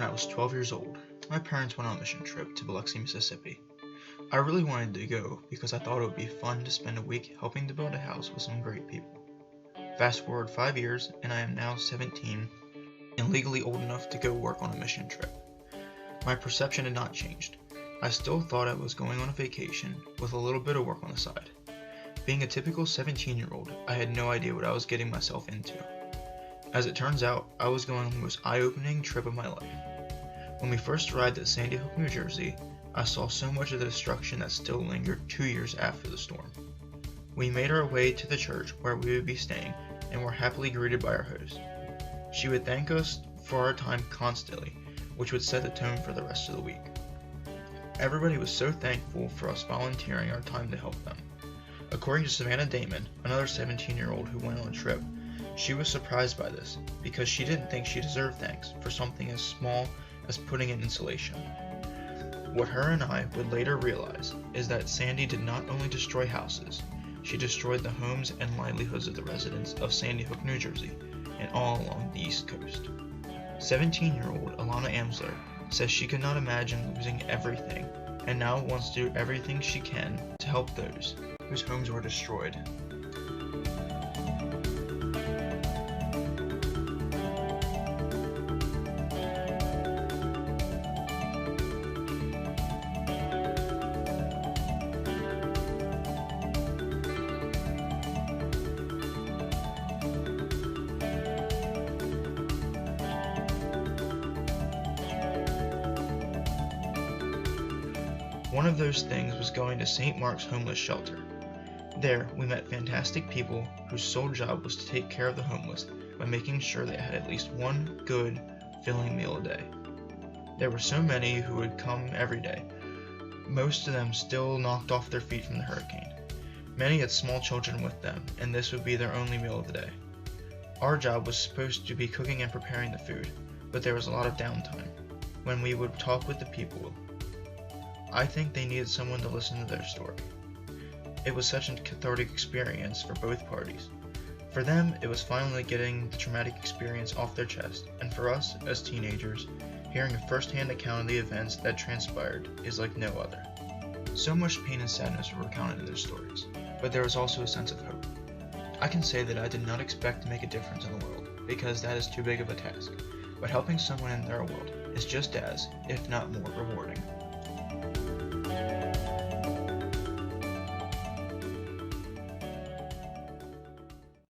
When I was 12 years old, my parents went on a mission trip to Biloxi, Mississippi. I really wanted to go because I thought it would be fun to spend a week helping to build a house with some great people. Fast forward 5 years, and I am now 17 and legally old enough to go work on a mission trip. My perception had not changed. I still thought I was going on a vacation with a little bit of work on the side. Being a typical 17-year-old, I had no idea what I was getting myself into. As it turns out, I was going on the most eye-opening trip of my life. When we first arrived at Sandy Hook, New Jersey, I saw so much of the destruction that still lingered 2 years after the storm. We made our way to the church where we would be staying and were happily greeted by our host. She would thank us for our time constantly, which would set the tone for the rest of the week. Everybody was so thankful for us volunteering our time to help them. According to Savannah Damon, another 17-year-old who went on a trip, she was surprised by this because she didn't think she deserved thanks for something as small as putting in insulation. What her and I would later realize is that Sandy did not only destroy houses, she destroyed the homes and livelihoods of the residents of Sandy Hook, New Jersey, and all along the East Coast. 17-year-old Alana Amsler says she could not imagine losing everything and now wants to do everything she can to help those whose homes were destroyed. One of those things was going to St. Mark's homeless shelter. There, we met fantastic people whose sole job was to take care of the homeless by making sure they had at least one good, filling meal a day. There were so many who would come every day, most of them still knocked off their feet from the hurricane. Many had small children with them, and this would be their only meal of the day. Our job was supposed to be cooking and preparing the food, but there was a lot of downtime when we would talk with the people. I think they needed someone to listen to their story. It was such a cathartic experience for both parties. For them, it was finally getting the traumatic experience off their chest, and for us, as teenagers, hearing a first-hand account of the events that transpired is like no other. So much pain and sadness were recounted in their stories, but there was also a sense of hope. I can say that I did not expect to make a difference in the world, because that is too big of a task, but helping someone in their world is just as, if not more, rewarding.